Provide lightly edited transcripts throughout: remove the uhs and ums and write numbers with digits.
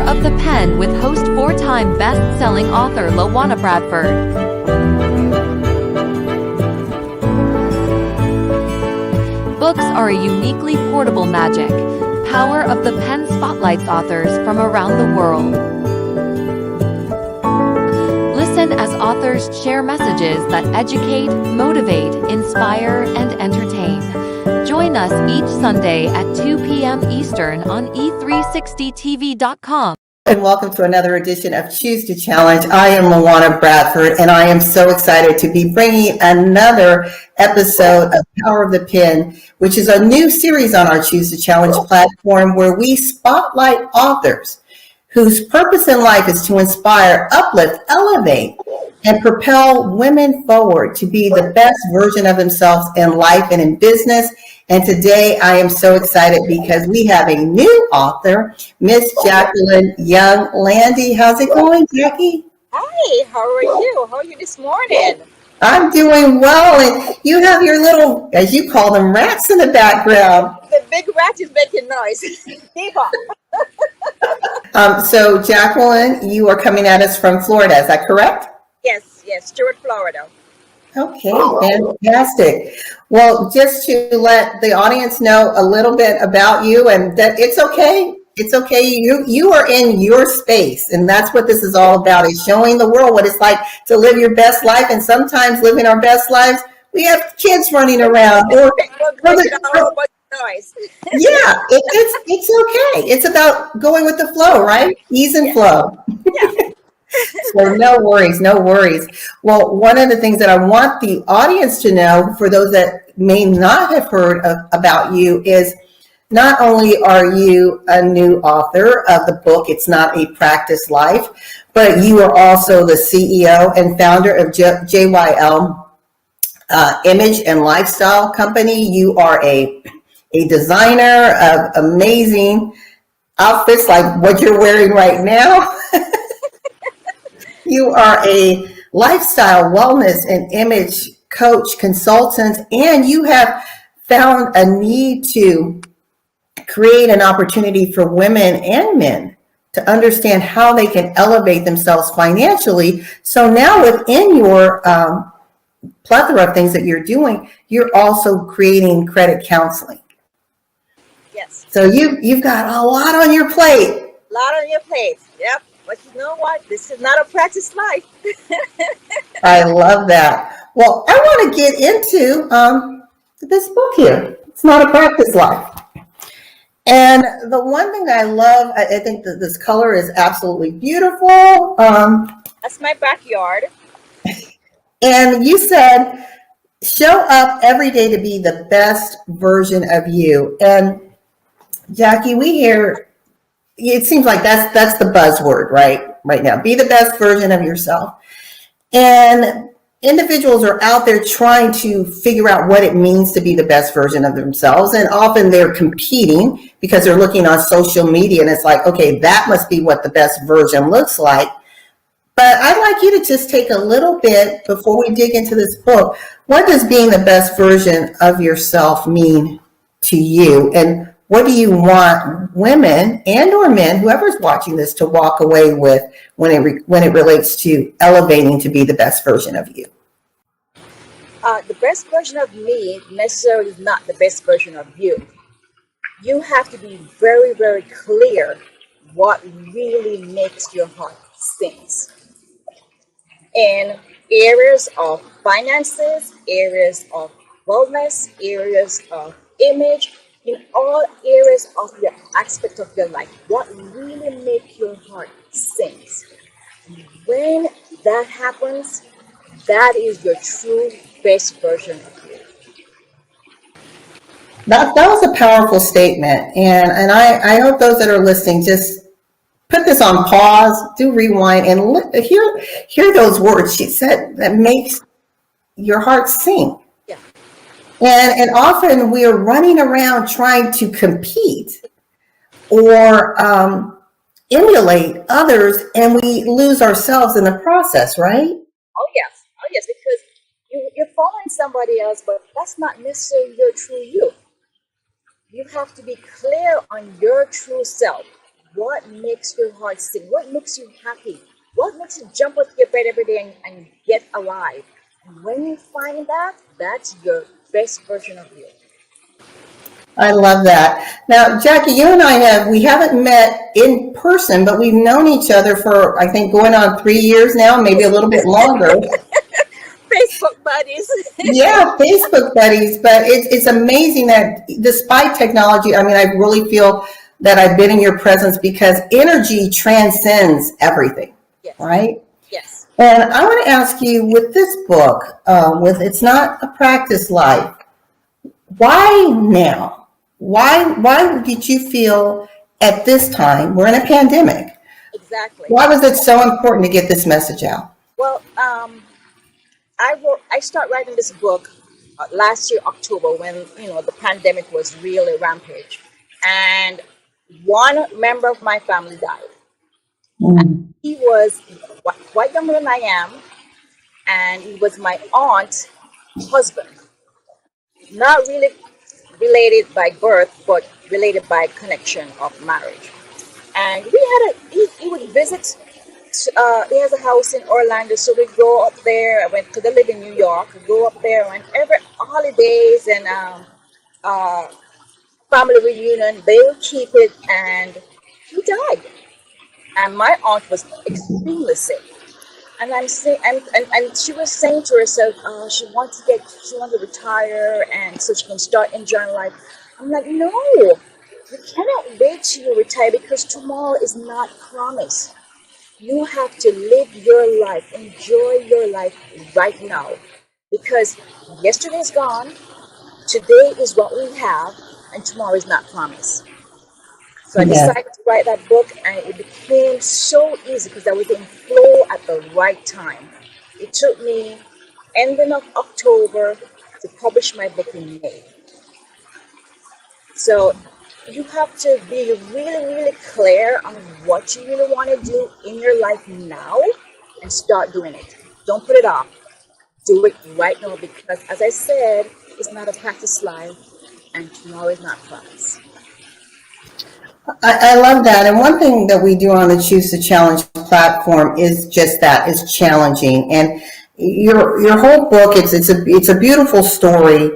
of the Pen with host four-time best-selling author Lawana Bradford. Books are a uniquely portable magic. Power of the Pen spotlights authors from around the world. Listen as authors share messages that educate, motivate, inspire, and entertain. Join us each Sunday at 2 p.m. Eastern on e360tv.com. And welcome to another edition of Choose to Challenge. I am Lawana Bradford, and I am so excited to be bringing another episode of Power of the Pen, which is a new series on our Choose to Challenge platform where we spotlight authors whose purpose in life is to inspire, uplift, elevate, and propel women forward to be the best version of themselves in life and in business. And today I am so excited because we have a new author, Miss Jacqueline Young-Landi. How's it going, Jackie? Hi, how are you? How are you this morning? I'm doing well, and you have your little, as you call them, rats in the background. The big rat is making noise. Diva. So Jacqueline, you are coming at us from Florida, is that correct? Yes, Stuart, Florida. Okay, fantastic. Well, just to let the audience know a little bit about you, and that it's okay. It's okay. You are in your space, and that's what this is all about, is showing the world what it's like to live your best life. And sometimes living our best lives, we have kids running around. Noise. Yeah, it's okay. It's about going with the flow, right? Ease and flow. Yeah. So no worries. Well, one of the things that I want the audience to know, for those that may not have heard about you, is not only are you a new author of the book, It's Not a Practice Life, but you are also the CEO and founder of JYL Image and Lifestyle Company. You are a designer of amazing outfits like what you're wearing right now. You are a lifestyle, wellness, and image coach, consultant, and you have found a need to create an opportunity for women and men to understand how they can elevate themselves financially. So now within your plethora of things that you're doing, you're also creating credit counseling. Yes. So you've got a lot on your plate. A lot on your plate. Yep. But you know what? This is not a practice life. I love that. Well, I want to get into this book here. It's Not a Practice Life. And the one thing I love, I think that this color is absolutely beautiful. That's my backyard. And you said, show up every day to be the best version of you. And Jackie, we hear, it seems like that's the buzzword, right now. Be the best version of yourself. And individuals are out there trying to figure out what it means to be the best version of themselves. And often they're competing because they're looking on social media and it's like, okay, that must be what the best version looks like. But I'd like you to just take a little bit before we dig into this book. What does being the best version of yourself mean to you? And what do you want women and or men, whoever's watching this, to walk away with when it relates to elevating to be the best version of you? The best version of me necessarily is not the best version of you. You have to be very, very clear what really makes your heart sing. In areas of finances, areas of wellness, areas of image, in all areas of your aspect of your life, what really makes your heart sing. When that happens, that is your true best version of you. That was a powerful statement. And I hope those that are listening just put this on pause, do rewind, and hear those words she said that makes your heart sing. Yeah. And often we are running around trying to compete or emulate others, and we lose ourselves in the process, right? Oh yes, because you're following somebody else, but that's not necessarily your true you. You have to be clear on your true self. What makes your heart sing? What makes you happy? What makes you jump out of your bed every day and get alive? And when you find that, that's your best version of you. I love that. Now, Jackie, you and I we haven't met in person, but we've known each other for, I think, going on 3 years now, maybe a little bit longer. Facebook buddies. Yeah, Facebook buddies, but it's amazing that despite technology, I mean, I really feel that I've been in your presence because energy transcends everything, Yes, right? yes, And I want to ask you with this book, with It's Not a Practice Life, why now? Why did you feel at this time, we're in a pandemic, exactly. why was it so important to get this message out? Well, I started writing this book last year October when the pandemic was really rampage, and one member of my family died. Mm. He was quite younger than I am, and he was my aunt's husband. Not really related by birth, but related by connection of marriage. And he would visit. He has a house in Orlando, so we go up there. I went because I live in New York. We go up there, and every holidays and uh, family reunion, they will keep it. And he died, and my aunt was extremely sick. And I'm saying, and she was saying to herself, she wants to retire, and so she can start enjoying life. I'm like, no, you cannot wait till you retire because tomorrow is not promised. You have to live your life, enjoy your life right now, because yesterday is gone, today is what we have, and tomorrow is not promised. So I Yes. decided to write that book, and it became so easy because I was in flow at the right time. It took me ending of October to publish my book in May. So you have to be really, really clear on what you really want to do in your life now and start doing it. Don't put it off. Do it right now because, as I said, it's not a practice life, and tomorrow is not promised. I love that. And one thing that we do on the Choose to Challenge platform is just that, is challenging. And your whole book, it's a beautiful story.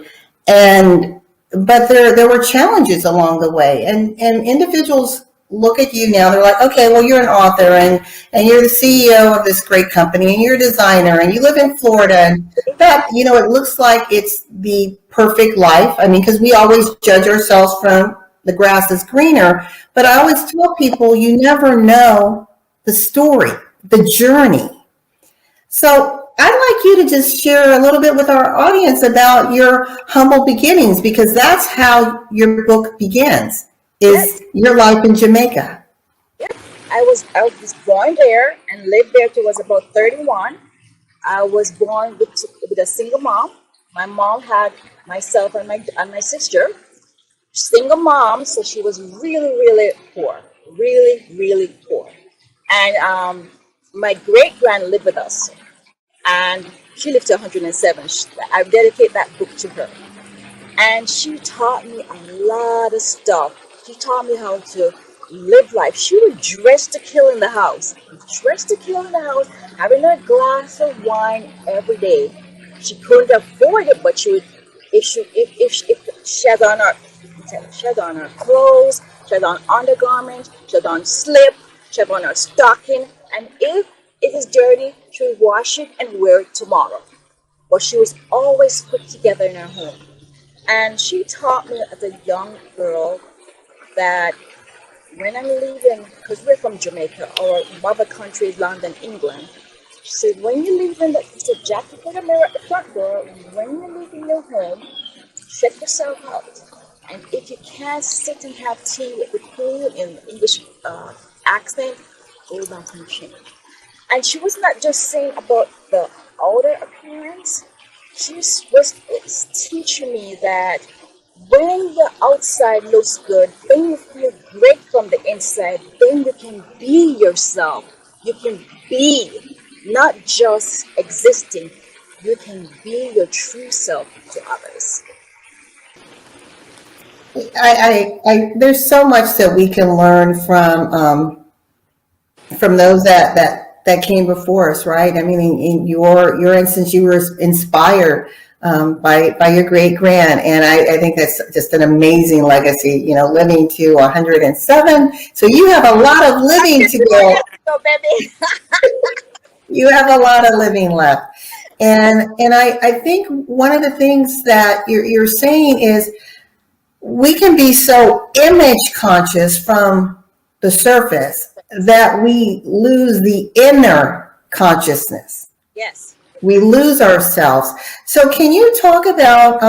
And but there were challenges along the way. And individuals look at you now, they're like, okay, well, you're an author and you're the CEO of this great company and you're a designer and you live in Florida, and that, it looks like it's the perfect life. I mean, because we always judge ourselves from the grass is greener. But I always tell people you never know the story, the journey. So I'd like you to just share a little bit with our audience about your humble beginnings, because that's how your book begins, Yes, is your life in Jamaica. yes. I was born there and lived there till I was about 31. I was born with a single mom. My mom had myself and my sister. Single mom, so she was really, really poor, really, really poor. And my great grand lived with us, and she lived to 107. I dedicate that book to her, and she taught me a lot of stuff. She taught me how to live life. She would dress to kill in the house, dress to kill in the house, having a glass of wine every day. She couldn't afford it, but she would, if she had on her, she had on her clothes, she had on undergarments, she had on slip, she had on her stocking, and if it is dirty, she would wash it and wear it tomorrow. But she was always put together in her home. And she taught me as a young girl that when I'm leaving, because we're from Jamaica, our mother country is London, England. She said, when you're leaving, she said, Jackie, put a mirror at the front door. When you're leaving your home, check yourself out. And if you can't sit and have tea with the queen in English accent, go down and change. And she was not just saying about the outer appearance, she was teaching me that when the outside looks good, when you feel great from the inside, then you can be yourself. You can be, not just existing. You can be your true self to others. There's so much that we can learn from those that came before us, right? I mean, in your instance, you were inspired by your great grand, and I think that's just an amazing legacy. You know, living to 107, so you have a lot of living to go. So, baby. You have a lot of living left, and I think one of the things that you're saying is we can be so image conscious from the surface that we lose the inner consciousness. Yes. We lose ourselves. So, can you talk about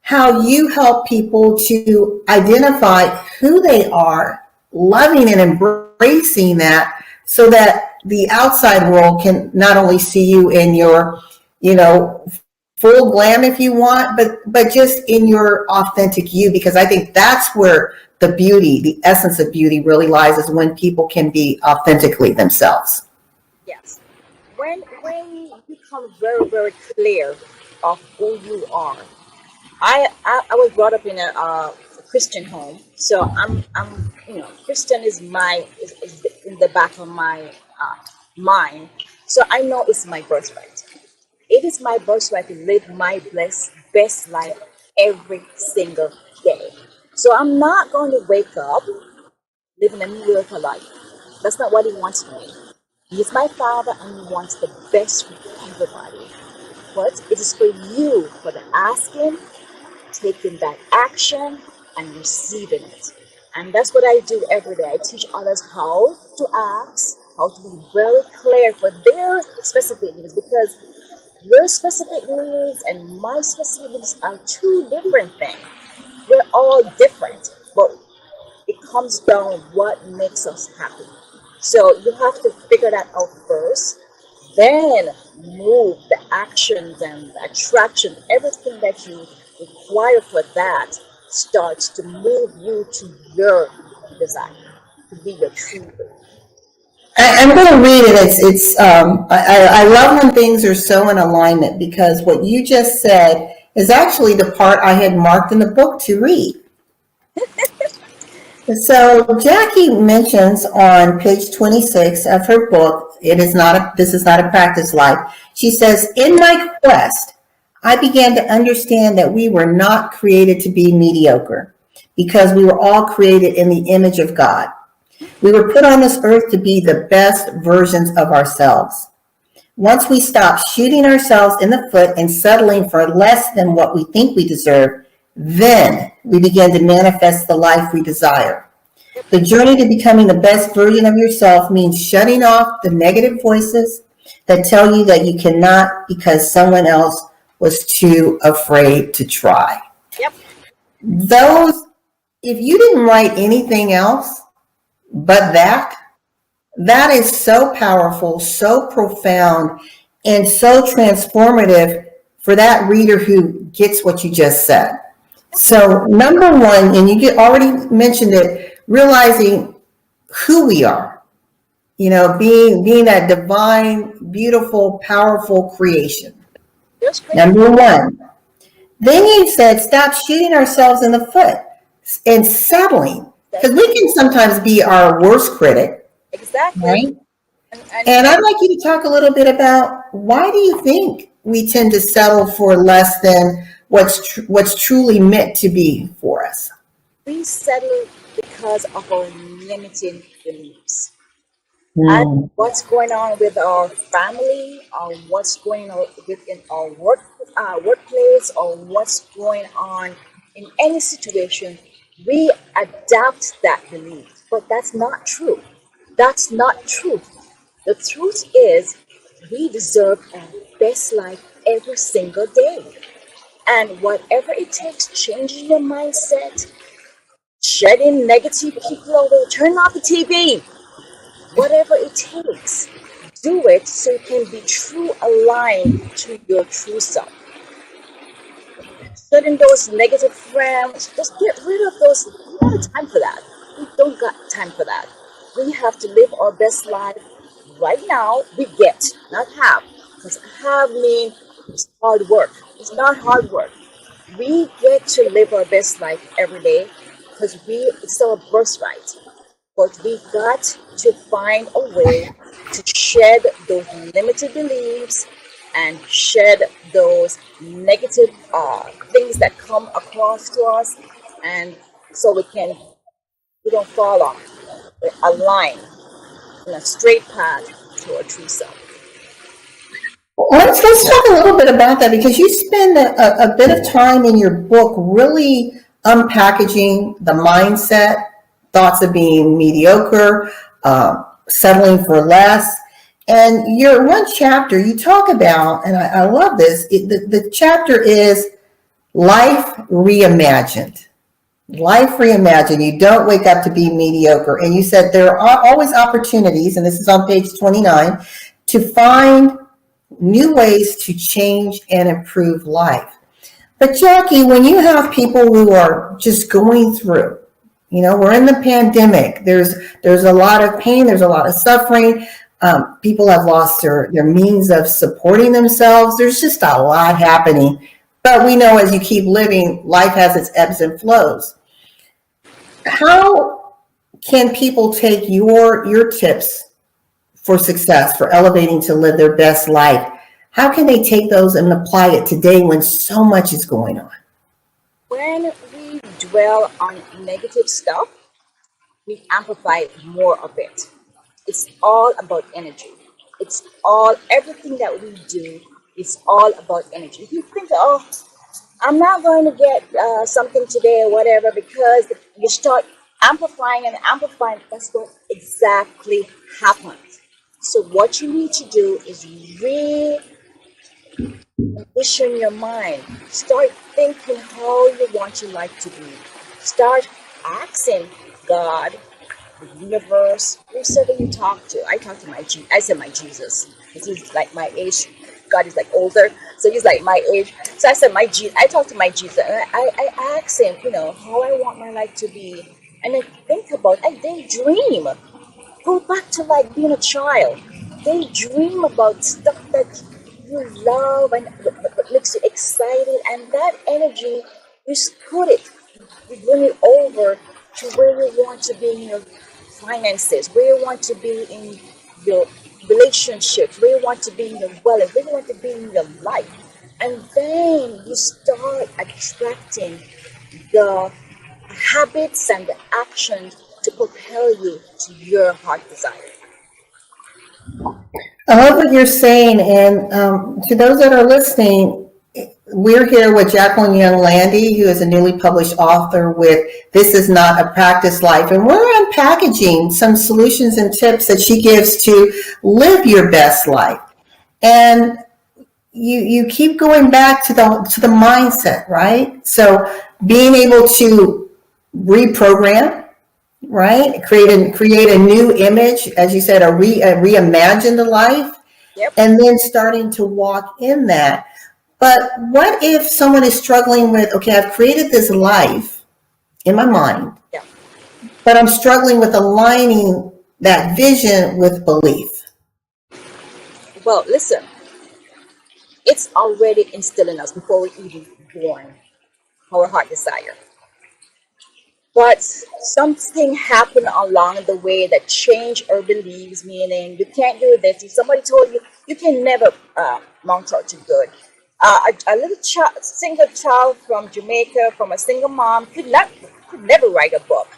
how you help people to identify who they are, loving and embracing that, so that the outside world can not only see you in your, you know, full glam if you want, but just in your authentic you, because I think that's where the beauty, the essence of beauty really lies, is when people can be authentically themselves. Yes. When you become very, very clear of who you are. I was brought up in a Christian home, so I'm Christian is is in the back of my mind, so I know it's my birthright. It is my birthright to live my best life every single day. So I'm not going to wake up living a mediocre life. That's not what he wants for me. He is my father and he wants the best for everybody. But it is for you, for the asking, taking that action, and receiving it. And that's what I do every day. I teach others how to ask, how to be very clear for their specific needs, because your specific needs and my specific needs are two different things. We're all different, but it comes down what makes us happy. So you have to figure that out first, then move the actions and the attraction, everything that you require for that starts to move you to your desire, to be your true will. I'm going to read it. I love when things are so in alignment, because what you just said is actually the part I had marked in the book to read. So Jackie mentions on page 26 of her book, this is not a practice life. She says, in my quest, I began to understand that we were not created to be mediocre, because we were all created in the image of God. We were put on this earth to be the best versions of ourselves. Once we stop shooting ourselves in the foot and settling for less than what we think we deserve, then we begin to manifest the life we desire. The journey to becoming the best version of yourself means shutting off the negative voices that tell you that you cannot because someone else was too afraid to try. Yep. Those, if you didn't write anything else but that is so powerful, so profound, and so transformative for that reader who gets what you just said. So, number one, and already mentioned it, realizing who we are, being that divine, beautiful, powerful creation. Just great. Number one. Then you said, stop shooting ourselves in the foot and settling, because we can sometimes be our worst critic, Exactly. right? And And I'd like you to talk a little bit about, why do you think we tend to settle for less than what's truly meant to be for us? we settle because of our limiting beliefs. And Mm. what's going on with our family, or what's going on within our workplace, or what's going on in any situation, we adapt that belief. But that's not true. That's not truth. The truth is, we deserve our best life every single day. And whatever it takes, changing your mindset, shedding negative people away, turn off the TV, whatever it takes, do it so you can be true aligned to your true self. Shutting those negative friends, just get rid of those. We don't have time for that. We don't got time for that. We have to live our best life right now. We get, not have. Because have means it's hard work. It's not hard work. We get to live our best life every day because it's our birthright. But we got to find a way to shed those limited beliefs and shed those negative things that come across to us, and so we don't fall off, we align in a straight path to our true self. Let's talk a little bit about that because you spend a bit of time in your book really unpackaging the mindset, thoughts of being mediocre, settling for less. And your one chapter you talk about, and I love this, the chapter is Life Reimagined. Life reimagined. You don't wake up to be mediocre. And you said there are always opportunities, and this is on page 29, to find new ways to change and improve life. But Jackie, when you have people who are just going through, we're in the pandemic. There's a lot of pain. There's a lot of suffering. People have lost their means of supporting themselves. There's just a lot happening. But we know as you keep living, life has its ebbs and flows. How can people take your tips for success, for elevating to live their best life? How can they take those and apply it today when so much is going on? When we dwell on negative stuff, we amplify more of it. It's all about energy. Everything that we do is all about energy. If you think, oh, I'm not going to get something today or whatever, because you start amplifying and amplifying, that's what exactly happens. So what you need to do is recondition your mind. Start thinking how you want your life to be. Start asking God, the universe, whoever you talk to. I talk to I said my Jesus, because he's like my age. God is like older, so he's like my age. So I said my Jesus. I talk to my Jesus, and I ask him, how I want my life to be, and I think about. I daydream. Go back to like being a child. Daydream about stuff that you love and what makes you excited, and that energy, you bring it over to where you want to be in your finances, where you want to be in your relationships, where you want to be in your wellness, where you want to be in your life. And then you start attracting the habits and the actions to propel you to your heart desire. I love what you're saying. And to those that are listening, we're here with Jacqueline Young-Landi, who is a newly published author with This Is Not a Practice Life. And we're unpackaging some solutions and tips that she gives to live your best life. And you keep going back to the mindset, right? So being able to reprogram, right? Create a new image, as you said, a reimagined life, Yep. and then starting to walk in that. But what if someone is struggling with, okay, I've created this life in my mind, Yeah. but I'm struggling with aligning that vision with belief? Well, listen, it's already instilled in us before we even born, our heart desire. But something happened along the way that changed our beliefs, meaning you can't do this. If somebody told you you can never mount out to good, a little single child from Jamaica, from a single mom, could never write a book.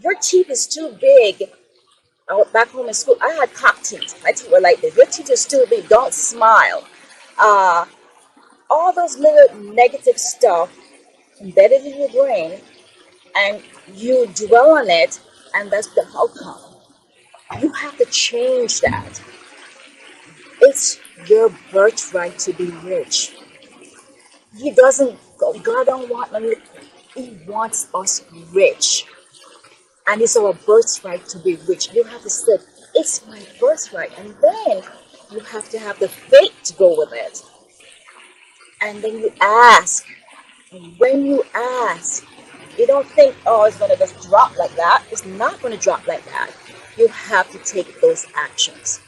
Your teeth is too big. Back home in school, I had cock teeth. My teeth were like this. Your teeth is too big. Don't smile. Uh, all those little negative stuff embedded in your brain, and you dwell on it, and that's the outcome. You have to change that. It's your birthright to be rich. God don't want money. He wants us rich. And it's our birthright to be rich. You have to say, it's my birthright. And then you have to have the faith to go with it. And then you ask. And when you ask, you don't think, oh, it's going to just drop like that. It's not going to drop like that. You have to take those actions.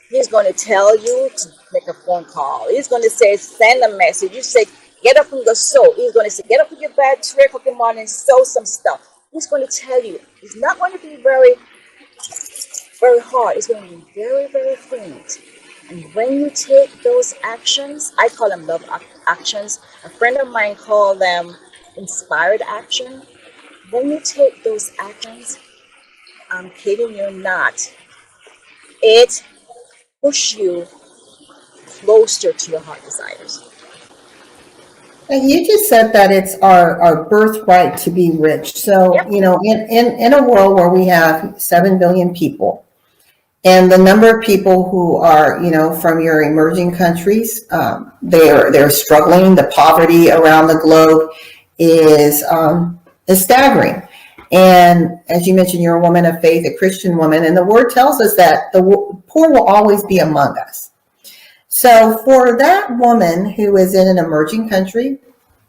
He's going to tell you to make a phone call. He's going to say, send a message. You say, Get up and go sew. He's going to say, get up in your bed, 3 o'clock in the morning, sew some stuff. He's going to tell you. It's not going to be very, very hard. It's going to be very, very faint. And when you take those actions, I call them love actions. A friend of mine called them inspired action. When you take those actions, I'm kidding you not, it pushes you closer to your heart desires. And you just said that it's our birthright to be rich. So, Yep. in a world where we have 7 billion people, and the number of people who are, from your emerging countries, they're struggling. The poverty around the globe is staggering. And as you mentioned, you're a woman of faith, a Christian woman, and the word tells us that the poor will always be among us. So for that woman who is in an emerging country,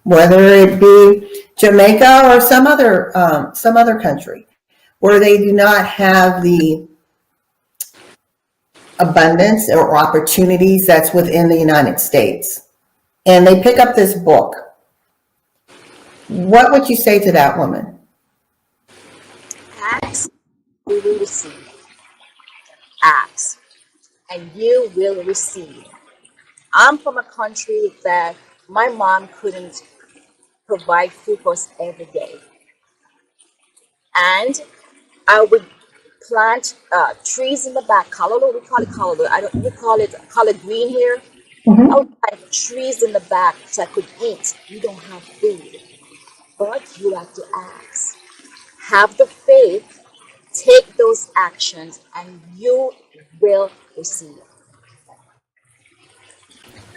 whether it be Jamaica or some other country, where they do not have the abundance or opportunities that's within the United States, and they pick up this book, what would you say to that woman? Ask, you will receive. Ask, and you will receive. I'm from a country that my mom couldn't provide food for us every day. And I would plant trees in the back. Collard, we call it collard. I don't. We call it collard green here. I would plant trees in the back so I could eat. You don't have food, but you have to ask. Have the faith. Take those actions, and you will receive.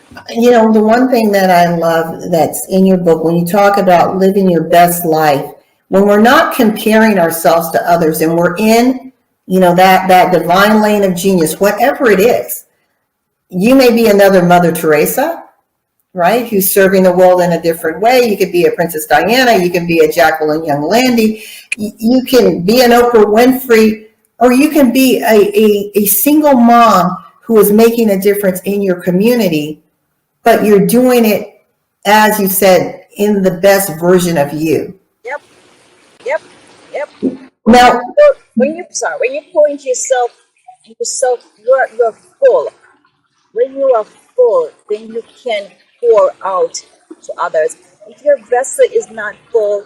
The one thing that I love that's in your book, when you talk about living your best life, when we're not comparing ourselves to others and we're in, that divine lane of genius, whatever it is, you may be another Mother Teresa, right? Who's serving the world in a different way. You could be a Princess Diana. You can be a Jacqueline Young-Landi. You can be an Oprah Winfrey, or you can be a single mom who is making a difference in your community, but you're doing it, as you said, in the best version of you. Yep, yep, yep. Now, When you pour into yourself, you're full. When you are full, then you can pour out to others. If your vessel is not full,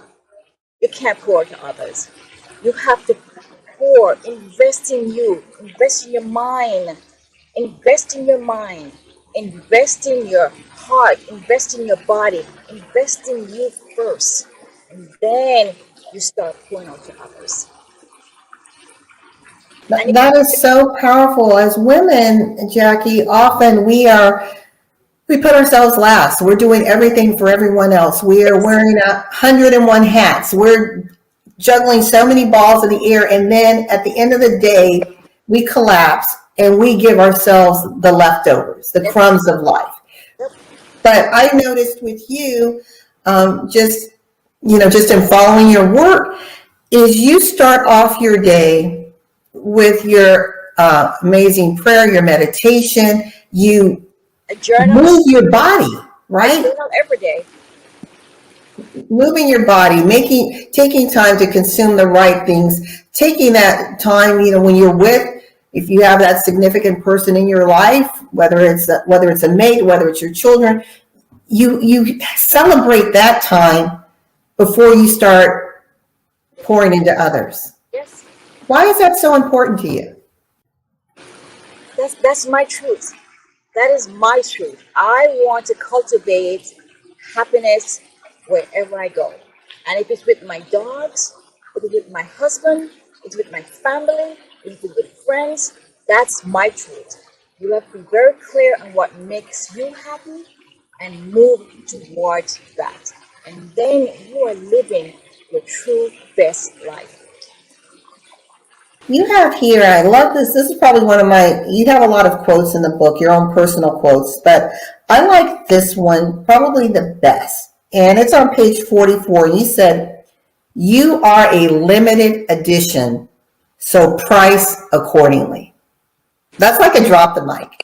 you can't pour to others. You have to pour, invest in you, invest in your mind, invest in your mind, invest in your heart, invest in your body, invest in you first, and then you start pouring out to others. that is so powerful. As women, Jackie, often we put ourselves last. We're doing everything for everyone else. We are wearing 101 hats. We're juggling so many balls in the air. And then at the end of the day, we collapse and we give ourselves the leftovers, the crumbs of life. But I noticed with you, just in following your work, is you start off your day with your amazing prayer, your meditation, you move your body, right? I journal every day. Moving your body, taking time to consume the right things, taking that time, when you're if you have that significant person in your life, whether it's a mate, whether it's your children, you celebrate that time before you start pouring into others. Yes. Why is that so important to you? That's my truth. That is my truth. I want to cultivate happiness wherever I go. And if it's with my dogs, if it's with my husband, if it's with my family, if it's with friends, that's my truth. You have to be very clear on what makes you happy and move towards that. And then you are living your true best life. You have here, I love this. This is probably you have a lot of quotes in the book, your own personal quotes, but I like this one probably the best. And it's on page 44. You said, "You are a limited edition, so price accordingly." That's like a drop the mic.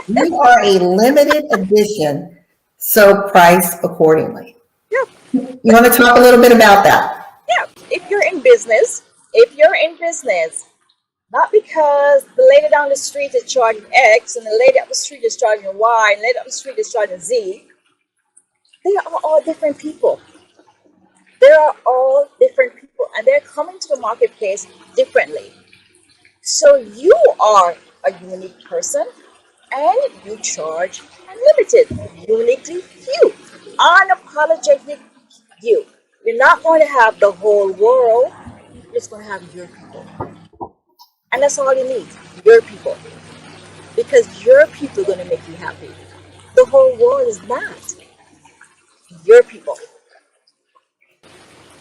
You are a limited edition, so price accordingly. Yeah, You want to talk a little bit about that? yeah. If you're in business, not because the lady down the street is charging X and the lady up the street is charging Y and the lady up the street is charging Z. They are all different people. They are all different people and they're coming to the marketplace differently. So you are a unique person and you charge unlimited, uniquely you, unapologetic you. You're not going to have the whole world, you're just going to have your people. And that's all you need, your people. Because your people are going to make you happy. The whole world is not your people.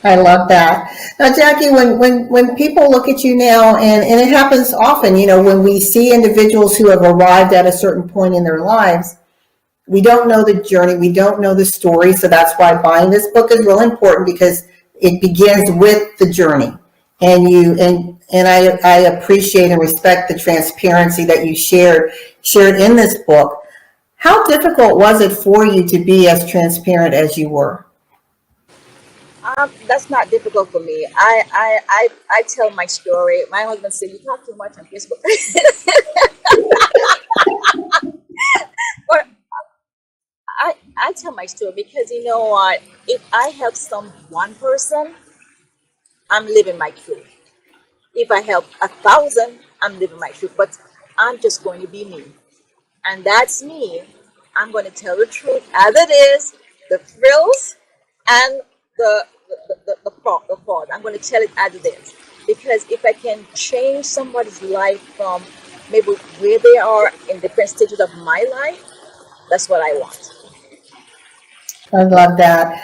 I love that. Now, Jackie, when people look at you now, and it happens often, when we see individuals who have arrived at a certain point in their lives, we don't know the journey, we don't know the story. So that's why buying this book is real important because it begins with the journey. And I appreciate and respect the transparency that you shared in this book. How difficult was it for you to be as transparent as you were? That's not difficult for me. I tell my story. My husband said, "You talk too much on Facebook." But I tell my story because you know what? If I help some one person, I'm living my truth. If I help 1,000, I'm living my truth. But I'm just going to be me. And that's me. I'm going to tell the truth as it is, the thrills and the pause. I'm going to tell it as it is. Because if I can change somebody's life from maybe where they are in different stages of my life, that's what I want. I love that.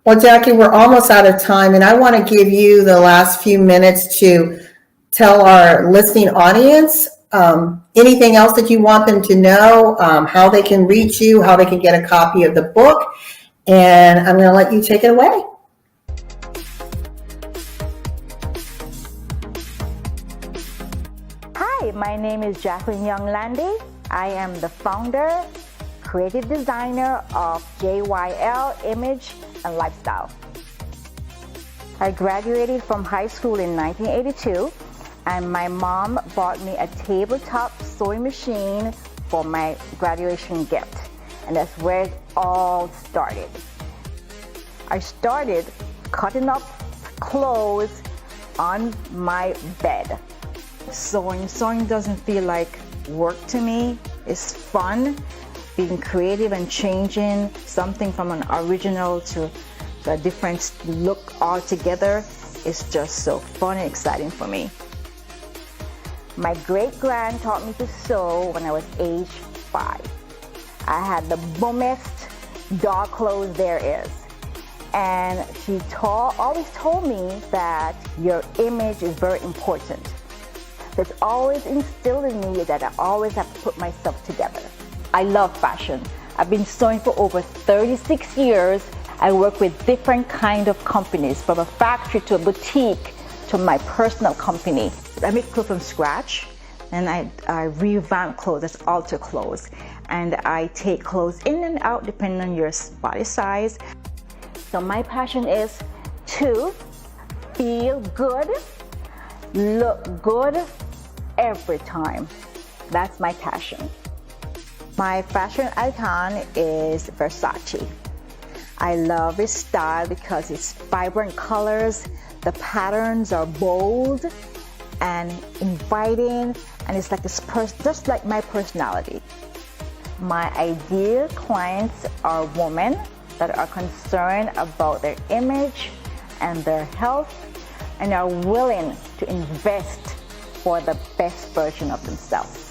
Well, Jackie, we're almost out of time, and I want to give you the last few minutes to tell our listening audience anything else that you want them to know, how they can reach you, how they can get a copy of the book, and I'm going to let you take it away. Hi, my name is Jacqueline Young-Landi. I am the founder, creative designer of JYL Image and Lifestyle. I graduated from high school in 1982, and my mom bought me a tabletop sewing machine for my graduation gift, and that's where it all started. I started cutting up clothes on my bed. Sewing doesn't feel like work to me. It's fun. Being creative and changing something from an original to a different look altogether is just so fun and exciting for me. My great-grand taught me to sew when I was age 5. I had the boomest doll clothes there is. And she always told me that your image is very important. It's always instilled in me that I always have to put myself together. I love fashion. I've been sewing for over 36 years. I work with different kind of companies, from a factory to a boutique to my personal company. I make clothes from scratch, and I revamp clothes, that's alter clothes. And I take clothes in and out depending on your body size. So my passion is to feel good, look good every time. That's my passion. My fashion icon is Versace. I love its style because it's vibrant colors, the patterns are bold and inviting, and it's like this just like my personality. My ideal clients are women that are concerned about their image and their health and are willing to invest for the best version of themselves.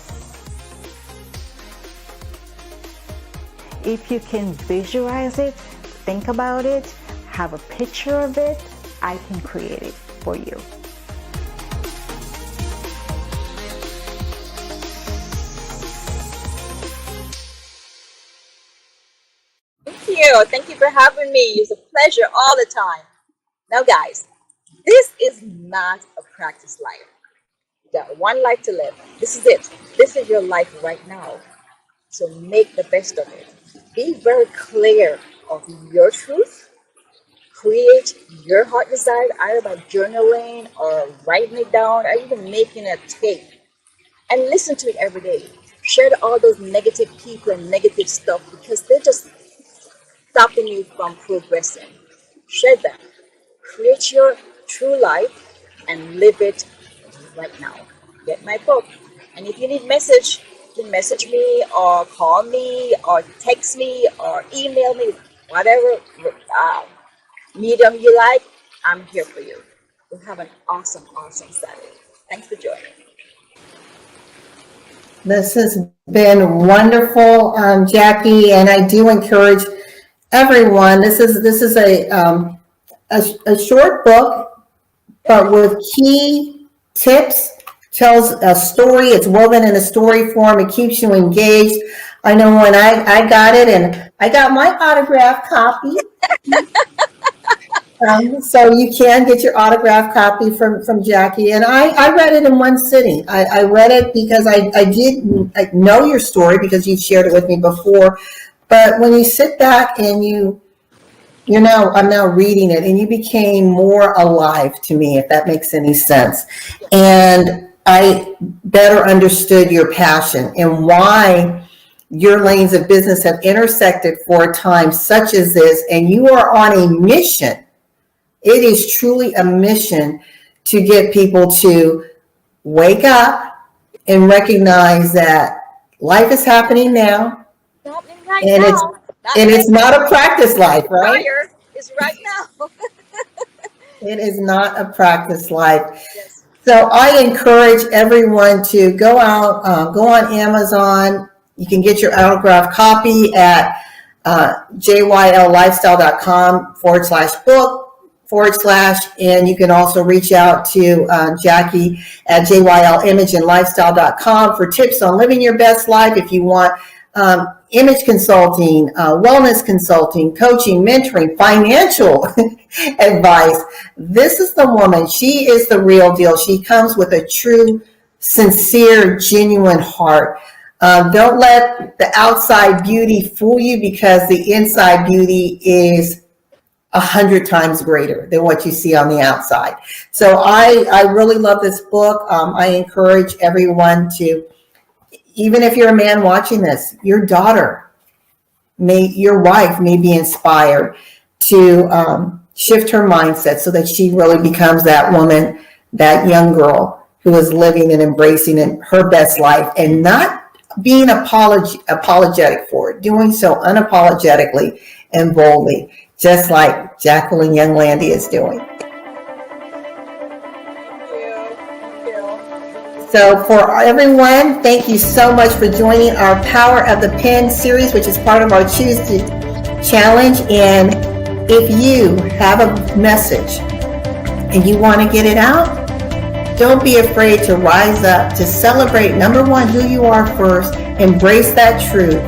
If you can visualize it, think about it, have a picture of it, I can create it for you. Thank you. Thank you for having me. It's a pleasure all the time. Now, guys, this is not a practice life. You got one life to live. This is it. This is your life right now. So make the best of it. Be very clear of your truth. Create your heart desire either by journaling or writing it down or even making a tape and listen to it every day. Shed all those negative people and negative stuff because they're just stopping you from progressing. Shed them. Create your true life and live it right now. Get my book. And if you need message, you can message me or call me or text me or email me, whatever medium you like. I'm here for you. We'll have an awesome, awesome Saturday. Thanks for joining. This has been wonderful, Jackie, and I do encourage everyone. This is a short book, but with key tips. Tells a story. It's woven in a story form. It keeps you engaged. I know when I got it, and I got my autographed copy. So you can get your autographed copy from Jackie. And I read it in one sitting. I read it because I did know your story because you've shared it with me before. But when you sit back and I'm now reading it, and you became more alive to me, if that makes any sense. And I better understood your passion and why your lanes of business have intersected for a time such as this. And you are on a mission. It is truly a mission to get people to wake up and recognize that life is happening now. Right and now. It's not a practice life, right? Fire is right now. It is not a practice life. Yes. So I encourage everyone to go out, go on Amazon. You can get your autographed copy at jyllifestyle.com/book/ and you can also reach out to Jackie at jylimageandlifestyle.com for tips on living your best life. If you want image consulting, wellness consulting, coaching, mentoring, financial advice, this is the woman. She is the real deal. She comes with a true, sincere, genuine heart. Don't let the outside beauty fool you, because the inside beauty is 100 times greater than what you see on the outside. So I really love this book. I encourage everyone to, even if you're a man watching this, your wife may be inspired to shift her mindset so that she really becomes that woman, that young girl who is living and embracing her best life and not being apologetic for it, doing so unapologetically and boldly, just like Jacqueline Young-Landi is doing. So for everyone, thank you so much for joining our Power of the Pen series, which is part of our Choose to Challenge. And if you have a message and you want to get it out, don't be afraid to rise up, to celebrate, number one, who you are first, embrace that truth,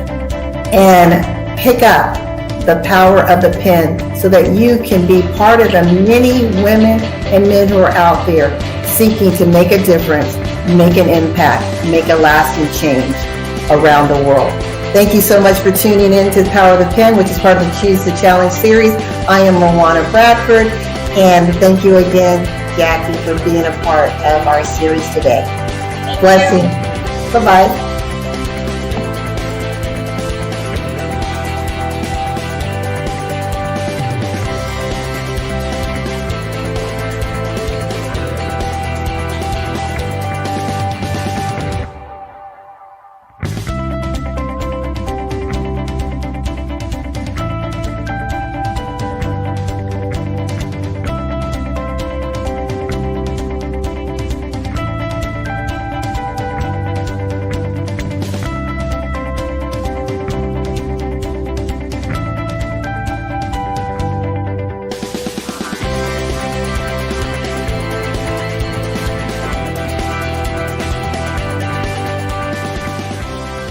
and pick up the power of the pen so that you can be part of the many women and men who are out there seeking to make a difference, make an impact, make a lasting change around the world. Thank you so much for tuning in to the Power of the Pen, which is part of the Choose the Challenge series. I am Bradford, and thank you again, Jackie, for being a part of our series today. Blessing. Bye-bye.